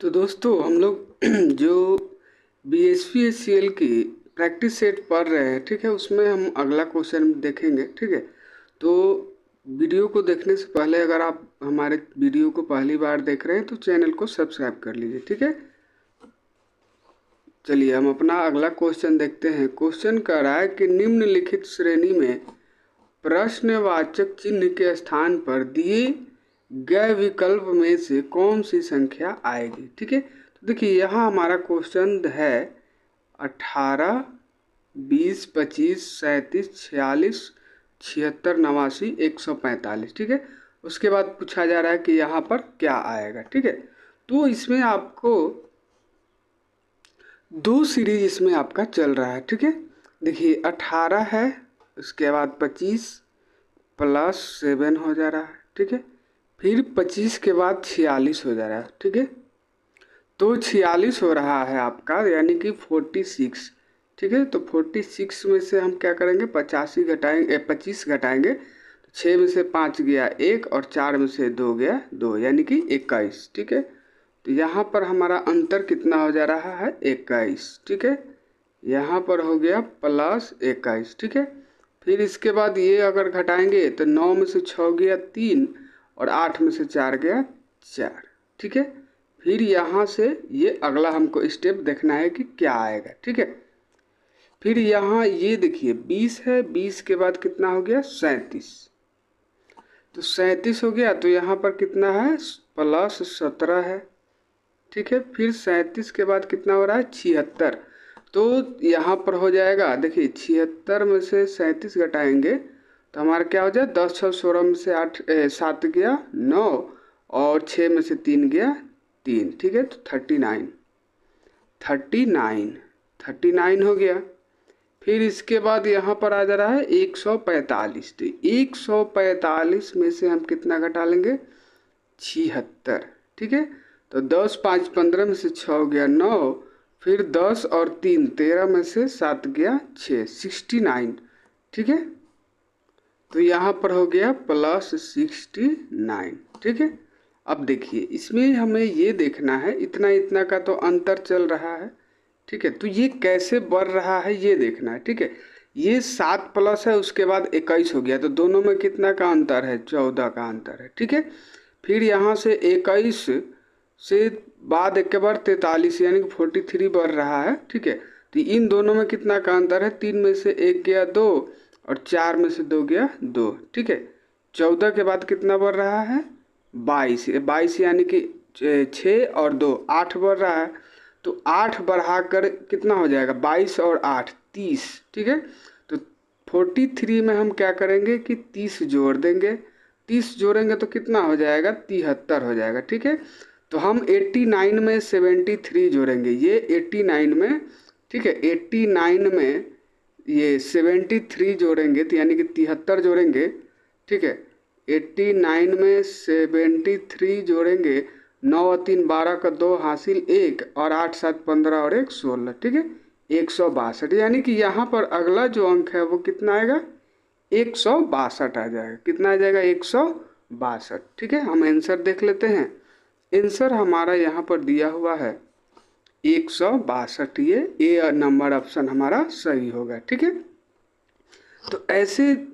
तो दोस्तों हम लोग जो BSPSCL की प्रैक्टिस सेट पढ़ रहे हैं, ठीक है, उसमें हम अगला क्वेश्चन देखेंगे। ठीक है, तो वीडियो को देखने से पहले अगर आप हमारे वीडियो को पहली बार देख रहे हैं तो चैनल को सब्सक्राइब कर लीजिए। ठीक है, चलिए हम अपना अगला क्वेश्चन देखते हैं। क्वेश्चन कह रहा है कि निम्नलिखित श्रेणी में प्रश्नवाचक चिन्ह के स्थान पर दिए गए विकल्प में से कौन सी संख्या आएगी। ठीक है, तो देखिए यहाँ हमारा क्वेश्चन है 18, 20, 25, 37, 46, 76, 89, 145। ठीक है, उसके बाद पूछा जा रहा है कि यहाँ पर क्या आएगा। ठीक है, तो इसमें आपको दो सीरीज इसमें आपका चल रहा है। ठीक है, देखिए 18 है, उसके बाद 25 प्लस 7 हो जा रहा है। ठीक है, फिर 25 के बाद 46 हो जा रहा है। ठीक है, तो 46 हो रहा है आपका, यानी कि 46। ठीक है, तो 46 में से हम क्या करेंगे, 85 घटाएंगे, 25 घटाएंगे तो 6 में से 5 गया 1 और 4 में से 2 गया 2, यानी कि 21। ठीक है, तो यहाँ पर हमारा अंतर कितना हो जा रहा है, 21। ठीक है, यहाँ पर हो गया प्लस 21। ठीक है, फिर इसके बाद ये अगर घटाएंगे तो 9 में से 6 गया 3 और 8 में से 4 गया 4। ठीक है, फिर यहाँ से ये अगला हमको स्टेप देखना है कि क्या आएगा। ठीक है, फिर यहाँ ये देखिए 20 है, 20 के बाद कितना हो गया 37, तो 37 हो गया, तो यहाँ पर कितना है प्लस 17 है। ठीक है, फिर 37 के बाद कितना हो रहा है 76, तो यहाँ पर हो जाएगा, देखिए 76 में से 37 घटाएंगे तो हमारा क्या हो जाए, 10 6 16 में से 7 गया 9 और 6 में से 3 गया 3। ठीक है, तो 39 हो गया। फिर इसके बाद यहाँ पर आ जा रहा है 145, तो 145 में से हम कितना घटा लेंगे 76। ठीक है, तो 10 5 15 में से 6 हो गया 9, फिर 10 और 3 13 में से 7 गया 6, 69। ठीक है, तो यहाँ पर हो गया प्लस 69। ठीक है, अब देखिए इसमें हमें ये देखना है, इतना इतना का तो अंतर चल रहा है। ठीक है, तो ये कैसे बढ़ रहा है ये देखना है। ठीक है, ये 7 प्लस है, उसके बाद 21 हो गया, तो दोनों में कितना का अंतर है, 14 का अंतर है। ठीक है, फिर यहाँ से 21 से बाद एक के बार 43 यानी कि 43 बढ़ रहा है। ठीक है, तो इन दोनों में कितना का अंतर है, 3 में से 1 गया 2 और 4 में से 2 गया 2। ठीक है, 14 के बाद कितना बढ़ रहा है 22, 22 यानी कि 6 और 2 8 बढ़ रहा है, तो 8 बढ़ाकर कितना हो जाएगा 22 और 8 30। ठीक है, तो 43 में हम क्या करेंगे कि 30 जोड़ देंगे, 30 जोड़ेंगे तो कितना हो जाएगा 73 हो जाएगा। ठीक है, तो हम 89 में 73 जोड़ेंगे, ये 89 में, ठीक है 89 में ये 73 जोड़ेंगे तो यानी कि 73 जोड़ेंगे। ठीक है, 89 में 73 जोड़ेंगे, 9 और 3 12 का 2 हासिल 1 और 8 7 15 और 1 16। ठीक है, 162, यानी कि यहाँ पर अगला जो अंक है वो कितना आएगा 162 आ जाएगा। कितना आ जाएगा 162। ठीक है, हम आंसर देख लेते हैं। आंसर हमारा यहाँ पर दिया हुआ है 162, ये नंबर ऑप्शन हमारा सही होगा। ठीक है, तो ऐसे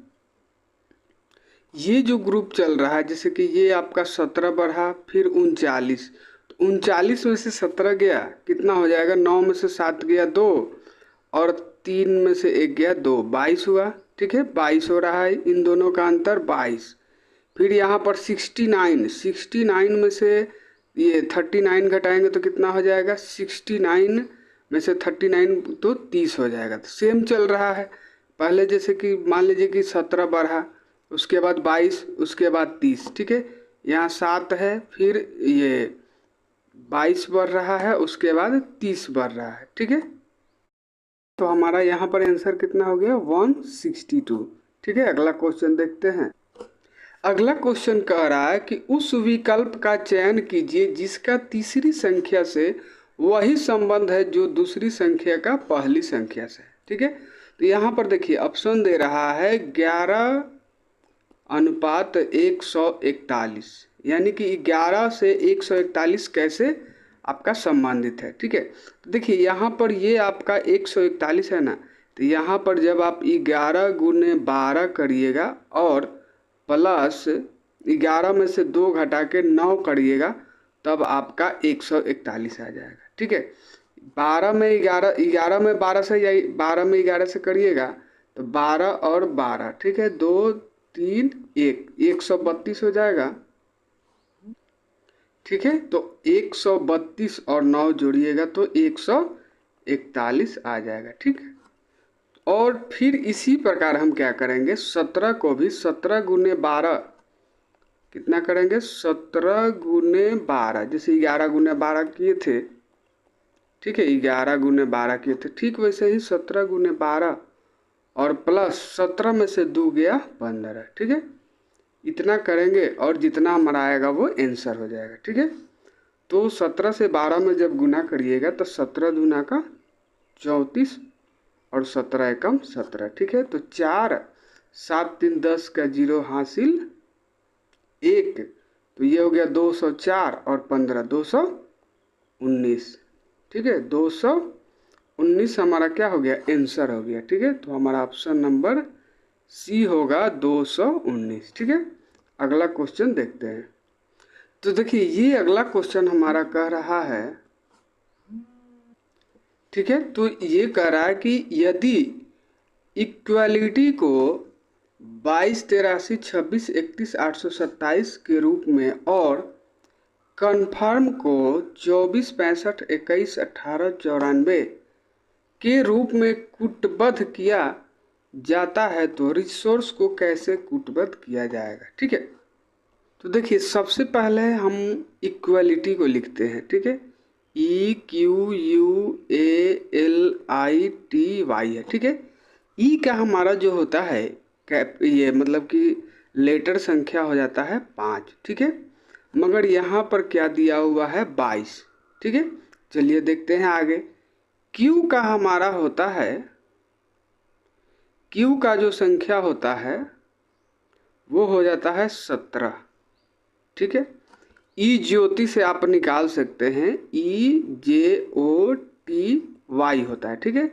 ये जो ग्रुप चल रहा है, जैसे कि ये आपका 17 बढ़ा, फिर 39, तो 39 में से 17 गया कितना हो जाएगा, 9 में से 7 गया 2 और 3 में से 1 गया 2, 22 हुआ। ठीक है, 22 हो रहा है, इन दोनों का अंतर 22। फिर यहाँ पर 69 में से ये 39 घटाएंगे तो कितना हो जाएगा 69 में से 39 तो 30 हो जाएगा। तो सेम चल रहा है, पहले जैसे कि मान लीजिए कि 17 बढ़ा, उसके बाद 22, उसके बाद 30। ठीक है, यहाँ 7 है, फिर ये 22 बढ़ रहा है, उसके बाद 30 बढ़ रहा है। ठीक है, तो हमारा यहाँ पर आंसर कितना हो गया 162। ठीक है, अगला क्वेश्चन देखते हैं। अगला क्वेश्चन कह रहा है कि उस विकल्प का चयन कीजिए जिसका तीसरी संख्या से वही संबंध है जो दूसरी संख्या का पहली संख्या से। ठीक है, तो यहाँ पर देखिए ऑप्शन दे रहा है 11:141, यानी कि 11 से 141 कैसे आपका संबंधित है। ठीक है, तो देखिए यहाँ पर ये आपका 141 है ना, तो यहाँ पर जब आप 11 गुने 12 करिएगा और प्लस 11 में से 2 घटा के 9 करिएगा तब आपका 141 आ जाएगा। ठीक है, 12 में 11 में 12 से या 12 में 11 से करिएगा तो 12 और 12, ठीक है, 2 3 1 132 हो जाएगा। ठीक है, तो 132 और 9 जोड़िएगा तो 141 आ जाएगा। ठीक है, और फिर इसी प्रकार हम क्या करेंगे, 17 को भी 17 गुने 12 कितना करेंगे, 17 गुने 12, जैसे 11 गुने 12 किए थे। ठीक है, 11 गुने 12 किए थे, ठीक वैसे ही 17 गुने 12 और प्लस 17 में से 2 गया 15। ठीक है, इतना करेंगे और जितना हमारा आएगा वो आंसर हो जाएगा। ठीक है, तो 17 से 12 में जब गुना करिएगा तो 17 दूना का 34 और 17 एकम 17। ठीक है, तो 4 7 3 10 का 0 हासिल 1, तो ये हो गया 204 और 15 219। ठीक है, 219 हमारा क्या हो गया, आंसर हो गया। ठीक है, तो हमारा ऑप्शन नंबर सी होगा 219। ठीक है, अगला क्वेश्चन देखते हैं। तो देखिए ये अगला क्वेश्चन हमारा कह रहा है, ठीक है, तो ये कह रहा है कि यदि इक्वालिटी को 22 83 26 31 827 के रूप में और कन्फर्म को 24 65 21 18 94 के रूप में कूटबद्ध किया जाता है तो रिसोर्स को कैसे कूटबद्ध किया जाएगा। ठीक है, तो देखिए सबसे पहले हम इक्वालिटी को लिखते हैं। ठीक है, EQUALITY है। ठीक है, ई का हमारा जो होता है ये मतलब कि लेटर संख्या हो जाता है 5। ठीक है, मगर यहाँ पर क्या दिया हुआ है 22। ठीक है, चलिए देखते हैं आगे। क्यू का हमारा होता है, क्यू का जो संख्या होता है वो हो जाता है 17। ठीक है, ई ज्योति से आप निकाल सकते हैं, EJOTY होता है। ठीक है,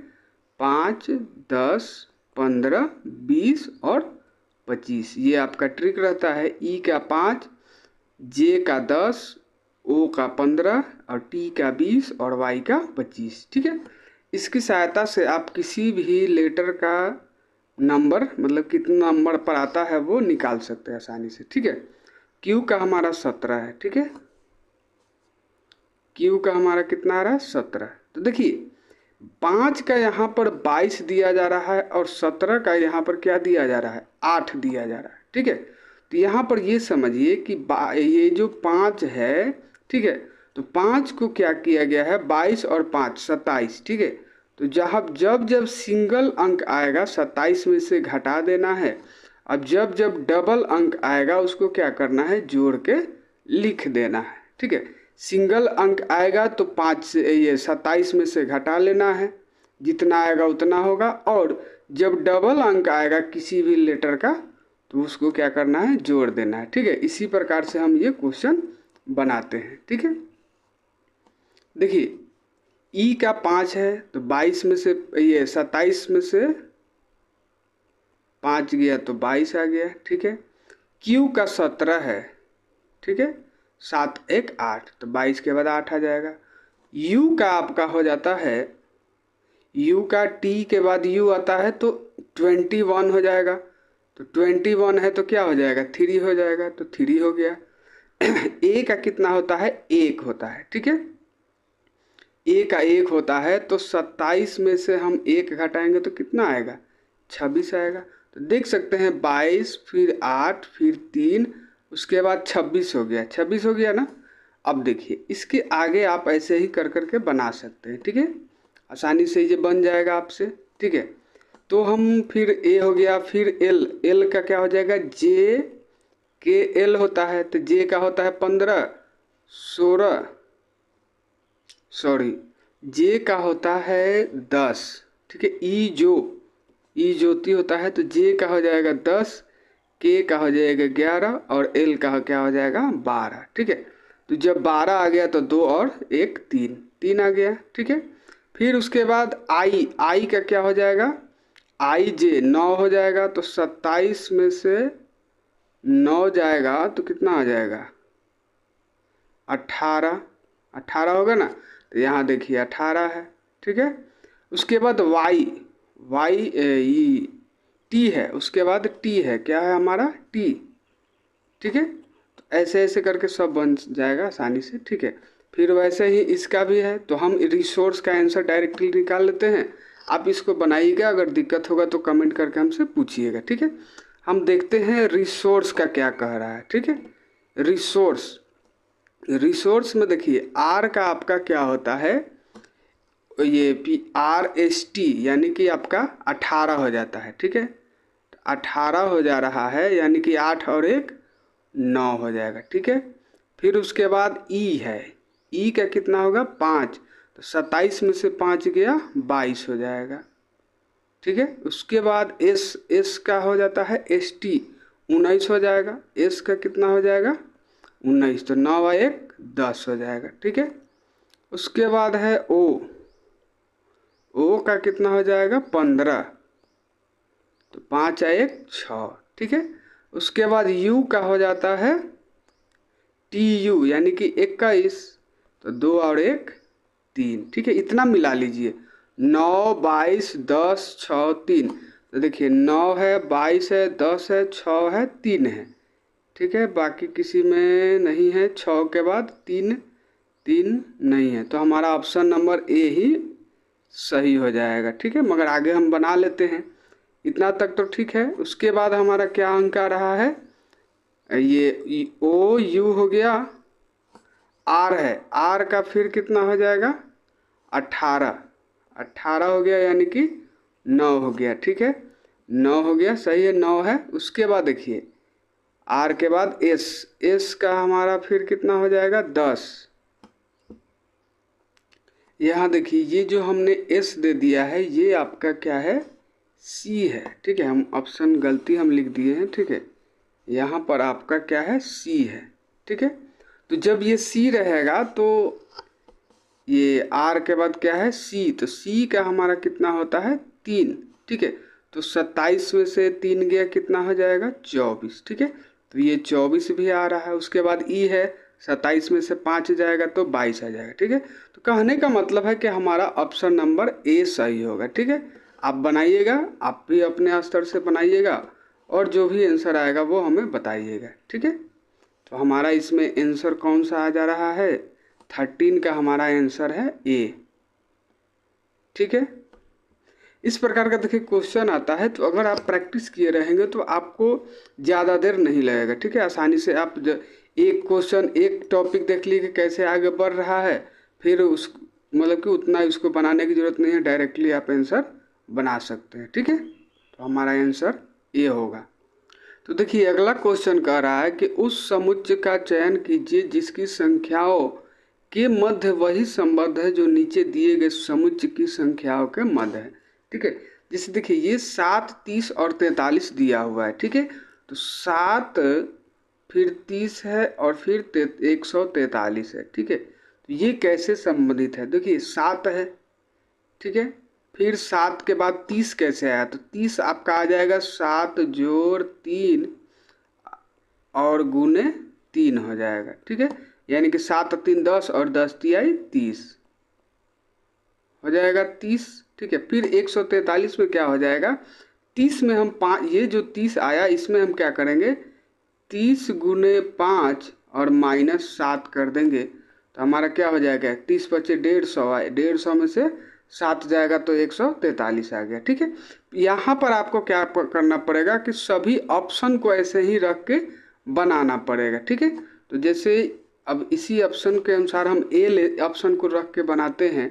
5 10 15 20 और 25 ये आपका ट्रिक रहता है। ई का 5, जे का 10, ओ का 15 और टी का 20 और वाई का 25। ठीक है, इसकी सहायता से आप किसी भी लेटर का नंबर मतलब कितना नंबर पर आता है वो निकाल सकते हैं आसानी से। ठीक है, क्यू का हमारा 17 है। ठीक है, क्यू का हमारा कितना आ रहा है 17। तो देखिए 5 का यहाँ पर 22 दिया जा रहा है और 17 का यहाँ पर क्या दिया जा रहा है 8 दिया जा रहा है। ठीक है, तो यहाँ पर ये समझिए कि ये जो 5 है, ठीक है, तो 5 को क्या किया गया है 22 और 5 27। ठीक है, तो जब जब सिंगल अंक आएगा 27 में से घटा देना है। अब जब जब डबल अंक आएगा उसको क्या करना है जोड़ के लिख देना है। ठीक है, सिंगल अंक आएगा तो 5 से ये 27 में से घटा लेना है, जितना आएगा उतना होगा। और जब डबल अंक आएगा किसी भी लेटर का तो उसको क्या करना है जोड़ देना है। ठीक है, इसी प्रकार से हम ये क्वेश्चन बनाते हैं। ठीक है, देखिए ई का 5 है तो 22 में से ये 27 में से 5 गया तो 22 आ गया। ठीक है, क्यू का 17 है। ठीक है, 7 1 8 तो 22 के बाद 8 आ जाएगा। यू का आपका हो जाता है, यू का टी के बाद यू आता है तो 21 हो जाएगा। तो 21 है तो क्या हो जाएगा 3 हो जाएगा, तो 3 हो गया। ए का कितना होता है 1 होता है। ठीक है, ए का 1 होता है तो 27 में से हम 1 घटाएंगे तो कितना आएगा 26 आएगा। तो देख सकते हैं 22 फिर 8 फिर 3 उसके बाद 26 हो गया, 26 हो गया ना। अब देखिए इसके आगे आप ऐसे ही कर करके बना सकते हैं। ठीक है, आसानी से ये बन जाएगा आपसे। ठीक है, तो हम फिर ए हो गया, फिर एल का क्या हो जाएगा जे के एल होता है तो जे का होता है 15 16 सॉरी जे का होता है 10। ठीक है, ई ज्योति होता है तो जे का हो जाएगा 10, के का हो जाएगा 11 और एल का क्या हो जाएगा 12। ठीक है, तो जब 12 आ गया तो 2 और 1 3, 3 आ गया, ठीक है। फिर उसके बाद आई का क्या हो जाएगा, आई जे 9 हो जाएगा, तो 27 में से 9 जाएगा तो कितना आ जाएगा, 18, 18 होगा ना। तो यहाँ देखिए 18 है, ठीक है। उसके बाद वाई टी है, उसके बाद टी है, क्या है हमारा टी, ठीक है। तो ऐसे ऐसे करके सब बन जाएगा आसानी से, ठीक है। फिर वैसे ही इसका भी है, तो हम रिसोर्स का आंसर डायरेक्टली निकाल लेते हैं। आप इसको बनाइएगा, अगर दिक्कत होगा तो कमेंट करके हमसे पूछिएगा, ठीक है। हम देखते हैं रिसोर्स का क्या कह रहा है, ठीक है। रिसोर्स में देखिए आर का आपका क्या होता है, ये RST यानी कि आपका 18 हो जाता है, ठीक है। 18 हो जा रहा है, यानी कि 8 और 1 9 हो जाएगा, ठीक है। फिर उसके बाद ई है, ई का कितना होगा 5, तो 27 में से 5 गया 22 हो जाएगा, ठीक है। उसके बाद एस का हो जाता है ST 19 हो जाएगा, एस का कितना हो जाएगा 19, तो 9 और 1 10 हो जाएगा, ठीक है। उसके बाद है ओ का कितना हो जाएगा 15, तो 5 और 1 6, ठीक है। उसके बाद यू का हो जाता है TU यानी कि 21, तो 2 और 1 3, ठीक है। इतना मिला लीजिए, 9 22 10 6 3, तो देखिए 9 है 22 है 10 है 6 है 3 है, ठीक है। बाकी किसी में नहीं है, 6 के बाद 3 3 नहीं है, तो हमारा ऑप्शन नंबर ए ही सही हो जाएगा, ठीक है। मगर आगे हम बना लेते हैं, इतना तक तो ठीक है। उसके बाद हमारा क्या अंक आ रहा है, ये ओ यू हो गया, आर है, आर का फिर कितना हो जाएगा 18, 18 हो गया, यानी कि 9 हो गया, ठीक है। 9 हो गया, सही है, 9 है। उसके बाद देखिए आर के बाद एस का हमारा फिर कितना हो जाएगा 10। यहाँ देखिए ये जो हमने एस दे दिया है ये आपका क्या है सी है, ठीक है। हम ऑप्शन गलती हम लिख दिए हैं, ठीक है। यहाँ पर आपका क्या है सी है, ठीक है। तो जब ये सी रहेगा तो ये आर के बाद क्या है सी, तो सी का हमारा कितना होता है 3, ठीक है। तो 27 में से 3 गया कितना हो जाएगा 24, ठीक है। तो ये 24 भी आ रहा है। उसके बाद ई है, 27 में से 5 जाएगा तो 22 आ जाएगा, ठीक है। तो कहने का मतलब है कि हमारा ऑप्शन नंबर ए सही होगा, ठीक है। आप बनाइएगा, आप भी अपने स्तर से बनाइएगा और जो भी आंसर आएगा वो हमें बताइएगा, ठीक है। तो हमारा इसमें आंसर कौन सा आ जा रहा है 13 का हमारा आंसर है ए, ठीक है। इस प्रकार का देखिए क्वेश्चन आता है, तो अगर आप प्रैक्टिस किए रहेंगे तो आपको ज़्यादा देर नहीं लगेगा, ठीक है। आसानी से आप एक क्वेश्चन एक टॉपिक देख लीजिए कैसे आगे बढ़ रहा है, फिर उस मतलब कि उतना उसको बनाने की ज़रूरत नहीं है, डायरेक्टली आप आंसर बना सकते हैं, ठीक है। तो हमारा आंसर ए होगा। तो देखिए अगला क्वेश्चन कह रहा है कि उस समुच्चय का चयन कीजिए जिसकी संख्याओं के मध्य वही संबंध है जो नीचे दिए गए समुच्चय की संख्याओं के मध्य है, ठीक है। जैसे देखिए ये 7 30 और 43 दिया हुआ है, ठीक है। तो 7 फिर 30 है और फिर 143 है, ठीक है। तो ये कैसे संबंधित है, देखिए 7 है, ठीक है। फिर 7 के बाद 30 कैसे आया, तो 30 आपका आ जाएगा 7 जोड़ 3 और गुने 3 हो जाएगा, ठीक है। यानी कि 7 3 10 और 10 3 30 हो जाएगा 30, ठीक है। फिर 143 में क्या हो जाएगा 30 में हम 5, ये जो 30 आया इसमें हम क्या करेंगे 30 गुने 5 और -7 कर देंगे, तो हमारा क्या हो जाएगा 30 बचे 150 आए, 150 में से 7 जाएगा तो 143 आ गया, ठीक है। यहाँ पर आपको क्या करना पड़ेगा कि सभी ऑप्शन को ऐसे ही रख के बनाना पड़ेगा, ठीक है। तो जैसे अब इसी ऑप्शन के अनुसार हम ए ऑप्शन को रख के बनाते हैं,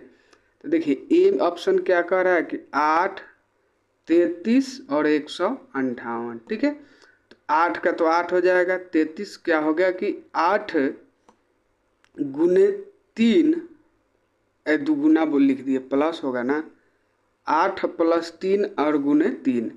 तो देखिए ए ऑप्शन क्या कह रहा है कि 8 33 और 158, ठीक है। तो 8 का तो 8 हो जाएगा, 33 क्या हो गया कि 8 गुने 3 दुगुना बोल लिख दिए प्लस होगा ना, 8 + 3 और गुने 3,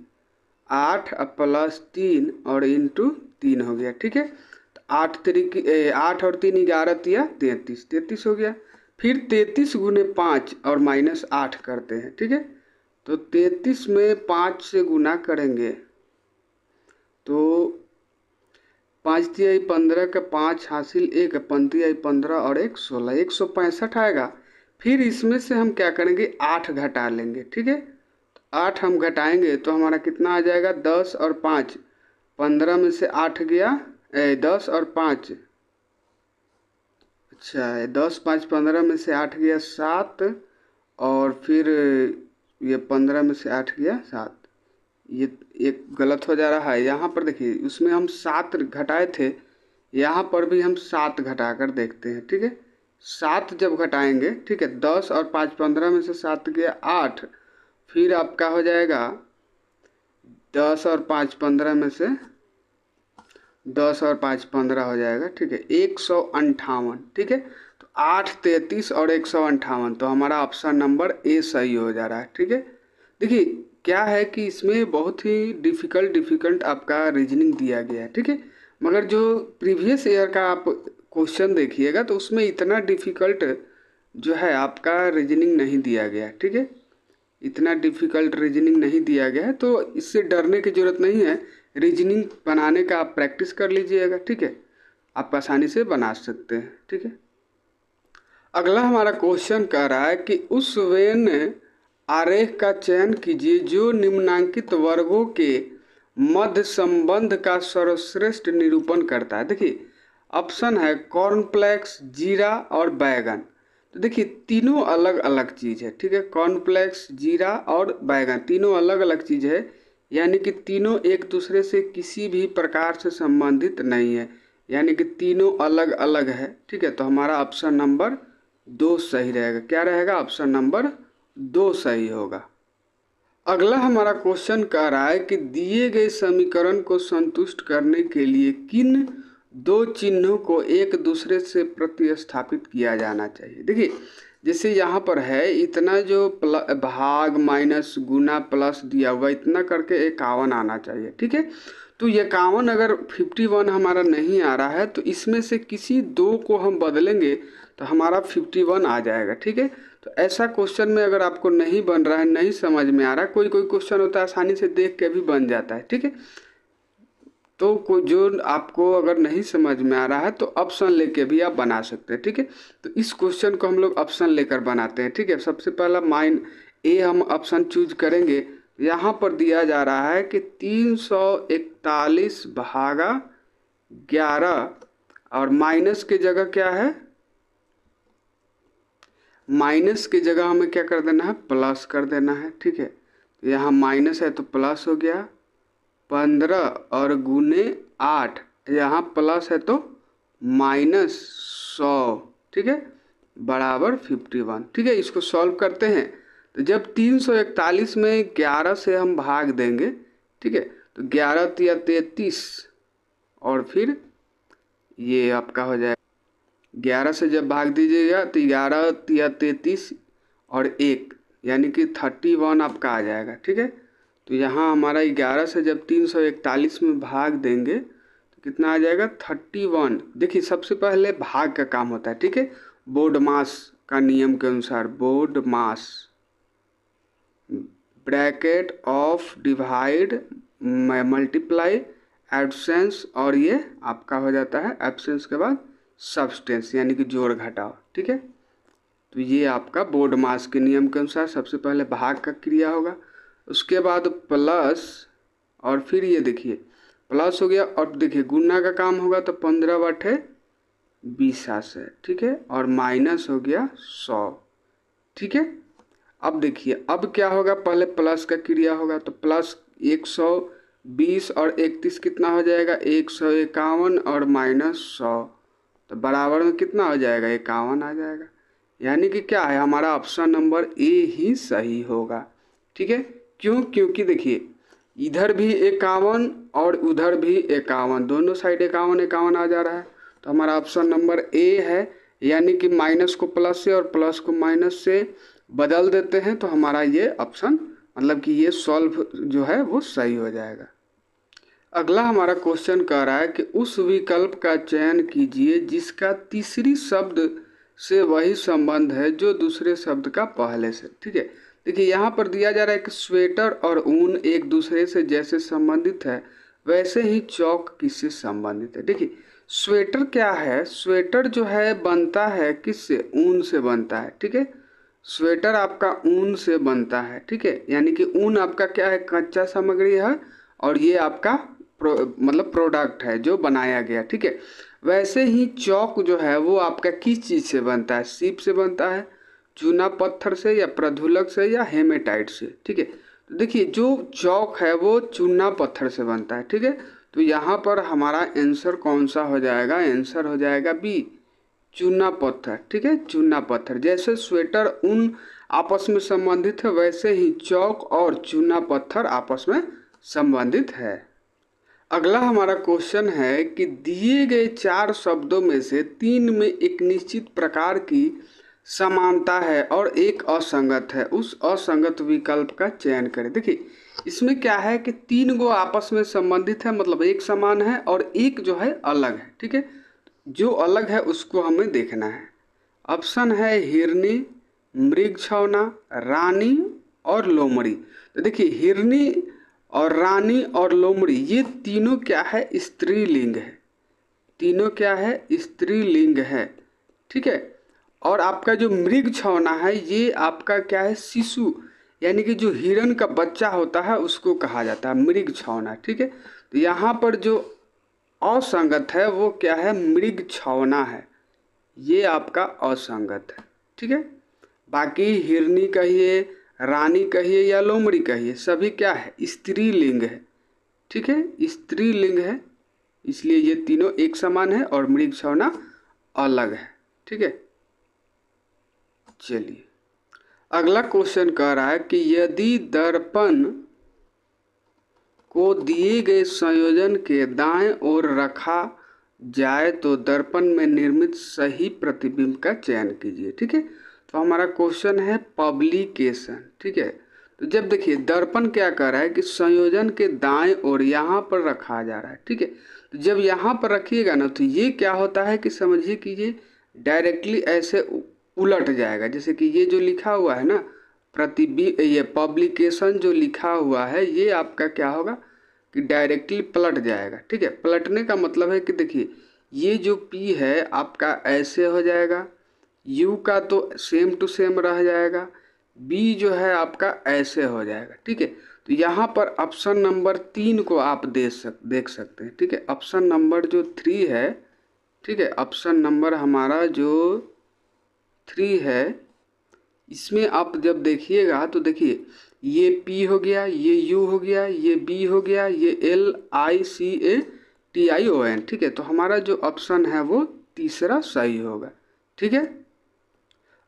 8 + 3 और इंटू 3 हो गया, ठीक है। तो 8 और 3 11 तिया 33, 33 हो गया। फिर 33 गुने 5 और -8 करते हैं, ठीक है। तो 33 में 5 से गुना करेंगे तो 5 तिहाई 15 का 5 हासिल 1, 5 तिहाई 15 और 1 16, 165 आएगा। फिर इसमें से हम क्या करेंगे 8 घटा लेंगे, ठीक है। 8 हम घटाएंगे तो हमारा कितना आ जाएगा 10 और 5, 15 में से 8 गया 10 और 5, अच्छा 10 5 15 में से 8 गया 7, और फिर ये 15 में से 8 गया 7। ये एक गलत हो जा रहा है यहाँ पर, देखिए उसमें हम 7 घटाए थे, यहाँ पर भी हम 7 घटा कर देखते हैं, ठीक है। 7 जब घटाएंगे, ठीक है, 10 और 5 15 में से 7 गया 8, फिर आपका हो जाएगा 10 और 5 15 में से 10 और 5 15 हो जाएगा, ठीक है, 158, ठीक है। तो 8 33 और 158, तो हमारा ऑप्शन नंबर ए सही हो जा रहा है, ठीक है। देखिए क्या है कि इसमें बहुत ही डिफ़िकल्ट आपका रीजनिंग दिया गया है, ठीक है। मगर जो प्रीवियस ईयर का आप क्वेश्चन देखिएगा तो उसमें इतना डिफ़िकल्ट जो है आपका रीजनिंग नहीं दिया गया है, ठीक है। इतना डिफ़िकल्ट रीजनिंग नहीं दिया गया है, तो इससे डरने की ज़रूरत नहीं है। रीजनिंग बनाने का आप प्रैक्टिस कर लीजिएगा, ठीक है, आप आसानी से बना सकते हैं, ठीक है। अगला हमारा क्वेश्चन कह रहा है कि उस वेन आरेख का चयन कीजिए जो निम्नांकित वर्गों के मध्य संबंध का सर्वश्रेष्ठ निरूपण करता है। देखिए ऑप्शन है कॉर्नफ्लेक्स, जीरा और बैगन। तो देखिए तीनों अलग अलग चीज़ है, ठीक है। कॉर्नफ्लेक्स, जीरा और बैगन तीनों अलग अलग चीज़ है, यानी कि तीनों एक दूसरे से किसी भी प्रकार से संबंधित नहीं है, यानी कि तीनों अलग अलग है, ठीक है। तो हमारा ऑप्शन नंबर 2 सही रहेगा। क्या रहेगा? ऑप्शन नंबर 2 सही होगा। अगला हमारा क्वेश्चन कह रहा है कि दिए गए समीकरण को संतुष्ट करने के लिए किन दो चिन्हों को एक दूसरे से प्रतिस्थापित किया जाना चाहिए। देखिए जैसे यहाँ पर है इतना जो भाग माइनस गुना प्लस दिया हुआ, इतना करके 51 आना चाहिए, ठीक है। तो 51 अगर 51 हमारा नहीं आ रहा है तो इसमें से किसी दो को हम बदलेंगे तो हमारा 51 आ जाएगा, ठीक है। तो ऐसा क्वेश्चन में अगर आपको नहीं बन रहा है, नहीं समझ में आ रहा है, कोई कोई क्वेश्चन होता है आसानी से देख के भी बन जाता है, ठीक है। तो जो आपको अगर नहीं समझ में आ रहा है तो ऑप्शन लेके भी आप बना सकते हैं, ठीक है। तो इस क्वेश्चन को हम लोग ऑप्शन लेकर बनाते हैं, ठीक है। सबसे पहला माइन ए हम ऑप्शन चूज करेंगे। यहाँ पर दिया जा रहा है कि 341 भागा 11 और माइनस की जगह क्या है, माइनस की जगह हमें क्या कर देना है, प्लस कर देना है, ठीक है। तो यहाँ माइनस है तो प्लस हो गया 15 और गुने 8, यहाँ प्लस है तो -100, ठीक है, बराबर 51, ठीक है। इसको सॉल्व करते हैं तो जब 341 में 11 से हम भाग देंगे, ठीक है, तो 11 तिया 33 और फिर ये आपका हो जाएगा 11 से जब भाग दीजिएगा तो 11 तिया 33 और 1 यानी कि 31 आपका आ जाएगा, ठीक है। तो यहाँ हमारा 11 से जब 341 में भाग देंगे तो कितना आ जाएगा 31। देखिए सबसे पहले भाग का काम होता है, ठीक है, बोर्ड मास का नियम के अनुसार, board mass bracket of divide multiply absence, और ये आपका हो जाता है एब्सेंस के बाद सब्सटेंस यानी कि जोड़ घटाव, ठीक है। तो ये आपका बोर्ड मास के नियम के अनुसार सबसे पहले भाग का क्रिया होगा, उसके बाद प्लस, और फिर ये देखिए प्लस हो गया, और देखिए गुना का काम होगा तो 15/20 से, ठीक है, और माइनस हो गया 100, ठीक है। अब देखिए अब क्या होगा, पहले प्लस का क्रिया होगा तो प्लस 120 और 31 कितना हो जाएगा 151 और -100, तो बराबर में कितना हो जाएगा 51 आ जाएगा। यानी कि क्या है, हमारा ऑप्शन नंबर ए ही सही होगा, ठीक है। क्यों? क्योंकि देखिए इधर भी 51 और उधर भी 51, दोनों साइड 51 51 आ जा रहा है, तो हमारा ऑप्शन नंबर ए है। यानी कि माइनस को प्लस से और प्लस को माइनस से बदल देते हैं तो हमारा ये ऑप्शन मतलब कि ये सॉल्व जो है वो सही हो जाएगा। अगला हमारा क्वेश्चन कह रहा है कि उस विकल्प का चयन कीजिए जिसका तीसरी शब्द से वही संबंध है जो दूसरे शब्द का पहले से। ठीक है, देखिए यहाँ पर दिया जा रहा है कि स्वेटर और ऊन एक दूसरे से जैसे संबंधित है वैसे ही चौक किससे संबंधित है। देखिए स्वेटर क्या है, स्वेटर जो है बनता है किससे, ऊन से बनता है। ठीक है, स्वेटर आपका ऊन से बनता है। ठीक है, यानी कि ऊन आपका क्या है, कच्चा सामग्री है और ये आपका मतलब प्रोडक्ट है जो बनाया गया। ठीक है, वैसे ही चौक जो है वो आपका किस चीज़ से बनता है, सीप से बनता है, चूना पत्थर से, या प्रधुलक से, या हेमेटाइट से। ठीक है, तो देखिए जो चौक है वो चूना पत्थर से बनता है। ठीक है, तो यहाँ पर हमारा आंसर कौन सा हो जाएगा, आंसर हो जाएगा बी, चूना पत्थर। ठीक है, चूना पत्थर। जैसे स्वेटर ऊन आपस में संबंधित है वैसे ही चौक और चूना पत्थर आपस में संबंधित है। अगला हमारा क्वेश्चन है कि दिए गए 4 शब्दों में से 3 में एक निश्चित प्रकार की समानता है और एक असंगत है, उस असंगत विकल्प का चयन करें। देखिए इसमें क्या है कि 3 गो आपस में संबंधित है, मतलब एक समान है, और एक जो है अलग है। ठीक है, जो अलग है उसको हमें देखना है। ऑप्शन है हिरनी, मृगछौना, रानी और लोमड़ी। तो देखिए हिरनी और रानी और लोमड़ी ये तीनों क्या है, स्त्रीलिंग है। तीनों क्या है, स्त्रीलिंग है। ठीक है, और आपका जो मृगछौना है ये आपका क्या है, शिशु, यानी कि जो हिरण का बच्चा होता है उसको कहा जाता है मृगछौना। ठीक है, तो यहाँ पर जो असंगत है वो क्या है, मृगछौना है, ये आपका असंगत है। ठीक है, बाकी हिरनी कहिए, रानी कहिए या लोमड़ी कहिए, सभी क्या है, स्त्रीलिंग है। ठीक है, स्त्रीलिंग है, इसलिए ये तीनों एक समान है और मृगछौना अलग है। ठीक है, चलिए अगला क्वेश्चन कह रहा है कि यदि दर्पण को दिए गए संयोजन के दाएं ओर रखा जाए तो दर्पण में निर्मित सही प्रतिबिंब का चयन कीजिए। ठीक है, तो हमारा क्वेश्चन है पब्लिकेशन। ठीक है, तो जब देखिए दर्पण क्या कर रहा है कि संयोजन के दाएं ओर यहाँ पर रखा जा रहा है। ठीक है, तो जब यहाँ पर रखिएगा ना तो ये क्या होता है कि समझिए कि ये डायरेक्टली ऐसे उलट जाएगा। जैसे कि ये जो लिखा हुआ है ना प्रतिबिंब, ये पब्लिकेशन जो लिखा हुआ है ये आपका क्या होगा कि डायरेक्टली पलट जाएगा। ठीक है, पलटने का मतलब है कि देखिए ये जो P है आपका ऐसे हो जाएगा, U का तो सेम टू सेम रह जाएगा, B जो है आपका ऐसे हो जाएगा। ठीक है, तो यहाँ पर ऑप्शन नंबर 3 को आप देख सकते हैं। ठीक है, ऑप्शन नंबर जो 3 है, ठीक है, ऑप्शन नंबर हमारा जो 3 है इसमें आप जब देखिएगा तो देखिए ये P हो गया, ये U हो गया, ये B हो गया, ये LICATION। ठीक है, तो हमारा जो ऑप्शन है वो तीसरा सही होगा। ठीक है,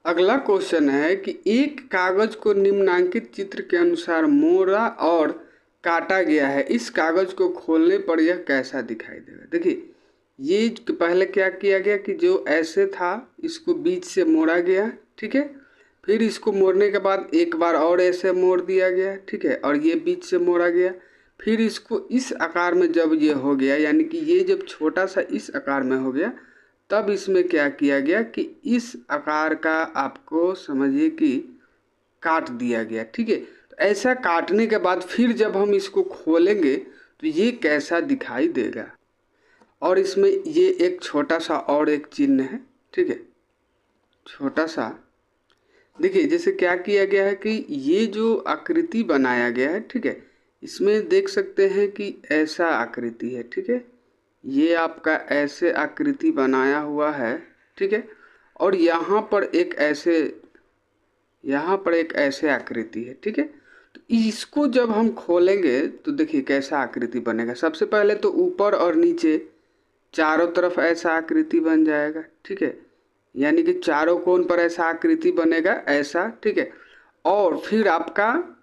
अगला क्वेश्चन है कि एक कागज को निम्नांकित चित्र के अनुसार मोड़ा और काटा गया है, इस कागज को खोलने पर यह कैसा दिखाई देगा। देखिए ये पहले क्या किया गया कि जो ऐसे था इसको बीच से मोड़ा गया। ठीक है, फिर इसको मोड़ने के बाद एक बार और ऐसे मोड़ दिया गया। ठीक है, और ये बीच से मोड़ा गया, फिर इसको इस आकार में जब ये हो गया, यानी कि ये जब छोटा सा इस आकार में हो गया तब इसमें क्या किया गया कि इस आकार का आपको समझिए कि काट दिया गया। ठीक है, तो ऐसा काटने के बाद फिर जब हम इसको खोलेंगे तो ये कैसा दिखाई देगा। और इसमें ये एक छोटा सा और एक चिन्ह है। ठीक है, छोटा सा देखिए जैसे क्या किया गया है कि ये जो आकृति बनाया गया है, ठीक है, इसमें देख सकते हैं कि ऐसा आकृति है। ठीक है, ये आपका ऐसे आकृति बनाया हुआ है। ठीक है, और यहाँ पर एक ऐसे आकृति है। ठीक है, तो इसको जब हम खोलेंगे तो देखिए कैसा आकृति बनेगा। सबसे पहले तो ऊपर और नीचे चारों तरफ ऐसा आकृति बन जाएगा। ठीक है, यानी कि चारों कोण पर ऐसा आकृति बनेगा ऐसा। ठीक है, और फिर आपका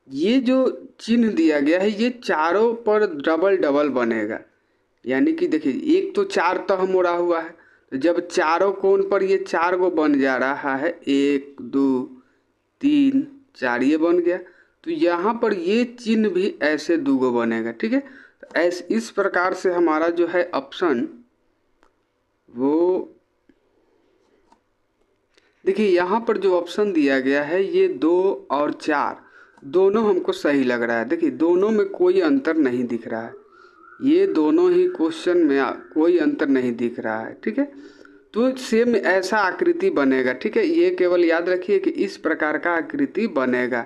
ये जो चिन्ह दिया गया है ये चारों पर डबल डबल बनेगा, यानी कि देखिए एक तो 4 तह मोड़ा हुआ है, तो जब चारों कोण पर ये 4 गो बन जा रहा है, 1 2 3 4 ये बन गया, तो यहाँ पर ये चिन्ह भी ऐसे 2 गो बनेगा। ठीक है, तो इस प्रकार से हमारा जो है ऑप्शन वो देखिए, यहाँ पर जो ऑप्शन दिया गया है ये 2 और 4 दोनों हमको सही लग रहा है। देखिए दोनों में कोई अंतर नहीं दिख रहा है, ये दोनों ही क्वेश्चन में कोई अंतर नहीं दिख रहा है। ठीक है, तो सेम ऐसा आकृति बनेगा। ठीक है, ये केवल याद रखिए कि इस प्रकार का आकृति बनेगा।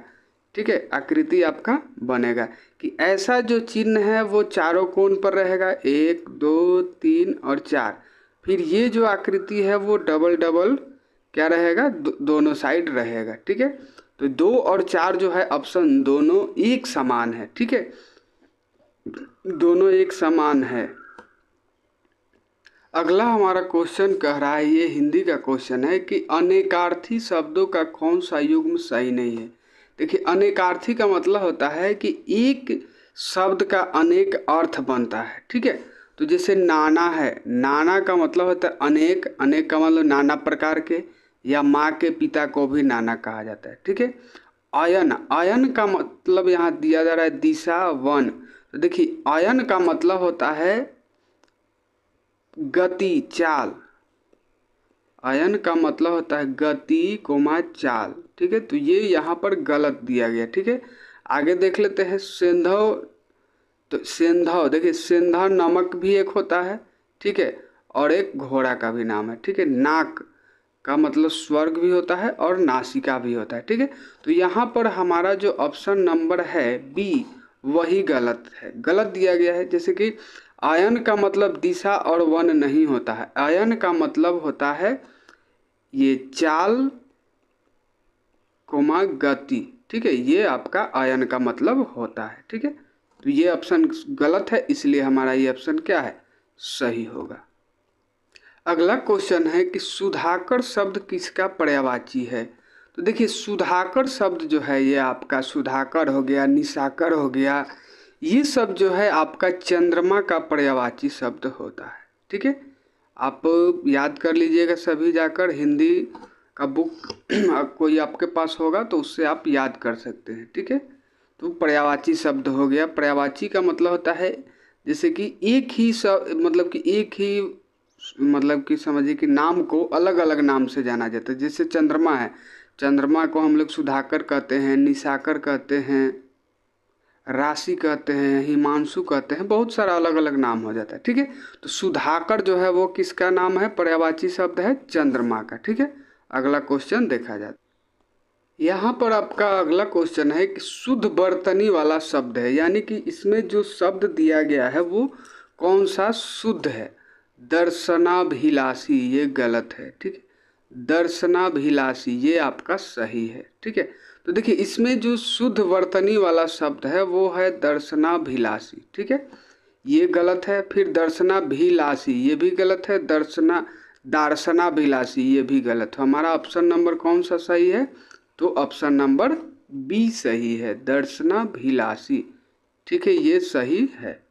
ठीक है, आकृति आपका बनेगा कि ऐसा जो चिन्ह है वो चारों कोण पर रहेगा, 1 2 3 और 4। फिर ये जो आकृति है वो डबल डबल क्या रहेगा, दोनों साइड रहेगा। ठीक है, तो 2 और 4 जो है ऑप्शन दोनों एक समान है। ठीक है, दोनों एक समान है। अगला हमारा क्वेश्चन कह रहा है, ये हिंदी का क्वेश्चन है कि अनेकार्थी शब्दों का कौन सा युग्म सही नहीं है। देखिए, अनेकार्थी का मतलब होता है कि एक शब्द का अनेक अर्थ बनता है। ठीक है, तो जैसे नाना है, नाना का मतलब होता है अनेक, अनेक का मतलब नाना प्रकार के, या माँ के पिता को भी नाना कहा जाता है। ठीक है, अयन, अयन का मतलब यहाँ दिया जा रहा है दिशा, वन। तो देखिए अयन का मतलब होता है गति, चाल। अयन का मतलब होता है गति कोमा चाल। ठीक है, तो ये यहाँ पर गलत दिया गया। ठीक है, आगे देख लेते हैं सेंधव। तो सेंधव, देखिए सेंधा नमक भी एक होता है। ठीक है, और एक घोड़ा का भी नाम है। ठीक है, नाक का मतलब स्वर्ग भी होता है और नासिका भी होता है। ठीक है, तो यहाँ पर हमारा जो ऑप्शन नंबर है बी वही गलत है, गलत दिया गया है। जैसे कि आयन का मतलब दिशा और वन नहीं होता है, आयन का मतलब होता है ये चाल कोमा गति। ठीक है, ये आपका आयन का मतलब होता है। ठीक है, तो ये ऑप्शन गलत है, इसलिए हमारा ये ऑप्शन क्या है, सही होगा। अगला क्वेश्चन है कि सुधाकर शब्द किसका पर्यायवाची है। तो देखिए सुधाकर शब्द जो है ये आपका सुधाकर हो गया, निशाकर हो गया, ये सब जो है आपका चंद्रमा का पर्यायवाची शब्द होता है। ठीक है, आप याद कर लीजिएगा सभी, जाकर हिंदी का बुक कोई आपके पास होगा तो उससे आप याद कर सकते हैं। ठीक है, तो पर्यायवाची शब्द हो गया। पर्यायवाची का मतलब होता है जैसे कि एक ही मतलब कि एक ही मतलब कि समझिए कि नाम को अलग अलग नाम से जाना जाता है। जैसे चंद्रमा है, चंद्रमा को हम लोग सुधाकर कहते हैं, निशाकर कहते हैं, राशि कहते हैं, हिमांशु कहते हैं, बहुत सारा अलग अलग नाम हो जाता है। ठीक है, तो सुधाकर जो है वो किसका नाम है, पर्यायवाची शब्द है चंद्रमा का। ठीक है, अगला क्वेश्चन देखा जाता है। यहाँ पर आपका अगला क्वेश्चन है कि शुद्ध वर्तनी वाला शब्द है, यानी कि इसमें जो शब्द दिया गया है वो कौन सा शुद्ध है। दर्शनाभिलाषी ये गलत है। ठीक है, दर्शनाभिलाषी ये आपका सही है। ठीक है, तो देखिए इसमें जो शुद्ध वर्तनी वाला शब्द है वो है दर्शनाभिलाषी। ठीक है, ये गलत है। फिर दर्शनाभिलाषी ये भी गलत है, दार्शनाभिलाषी ये भी गलत है। हमारा ऑप्शन नंबर कौन सा सही है, तो ऑप्शन नंबर बी सही है, दर्शनाभिलाषी। ठीक है, ये सही है।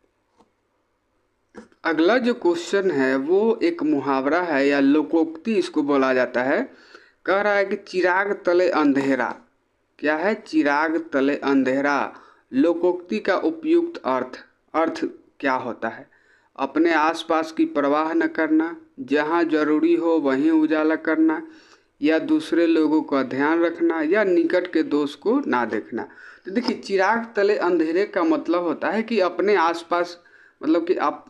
अगला जो क्वेश्चन है वो एक मुहावरा है या लोकोक्ति इसको बोला जाता है। कह रहा है कि चिराग तले अंधेरा, क्या है, चिराग तले अंधेरा। लोकोक्ति का उपयुक्त अर्थ क्या होता है। अपने आसपास की परवाह न करना, जहाँ जरूरी हो वहीं उजाला करना, या दूसरे लोगों का ध्यान रखना, या निकट के दोस्त को ना देखना। तो देखिए चिराग तले अंधेरे का मतलब होता है कि अपने आसपास मतलब कि आप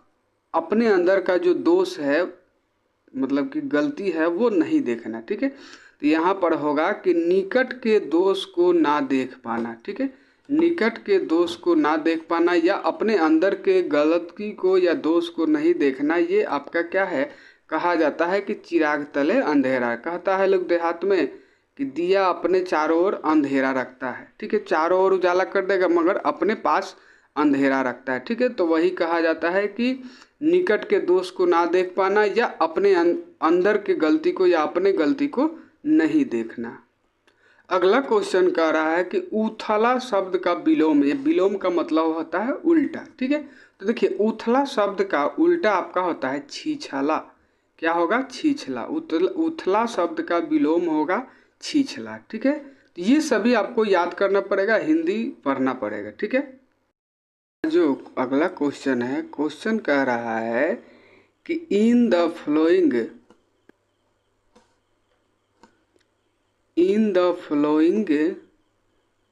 अपने अंदर का जो दोष है मतलब कि गलती है वो नहीं देखना। ठीक है, तो यहाँ पर होगा कि निकट के दोष को ना देख पाना। ठीक है, निकट के दोष को ना देख पाना या अपने अंदर के गलती को या दोष को नहीं देखना, ये आपका क्या है, कहा जाता है कि चिराग तले अंधेरा। कहता है लोग देहात में कि दिया अपने चारों ओर अंधेरा रखता है। ठीक है, चारों ओर उजाला कर देगा मगर अपने पास अंधेरा रखता है। ठीक है, तो वही कहा जाता है कि निकट के दोष को ना देख पाना या अपने अंदर के गलती को या अपने गलती को नहीं देखना। अगला क्वेश्चन कह रहा है कि उथला शब्द का विलोम, ये विलोम का मतलब होता है उल्टा। ठीक है, तो देखिए उथला शब्द का उल्टा आपका होता है छीछला। क्या होगा, छीछला। उथला शब्द का विलोम होगा छीछला। ठीक है, तो ये सभी आपको याद करना पड़ेगा, हिंदी पढ़ना पड़ेगा। ठीक है। जो अगला क्वेश्चन है, क्वेश्चन कह रहा है कि in the flowing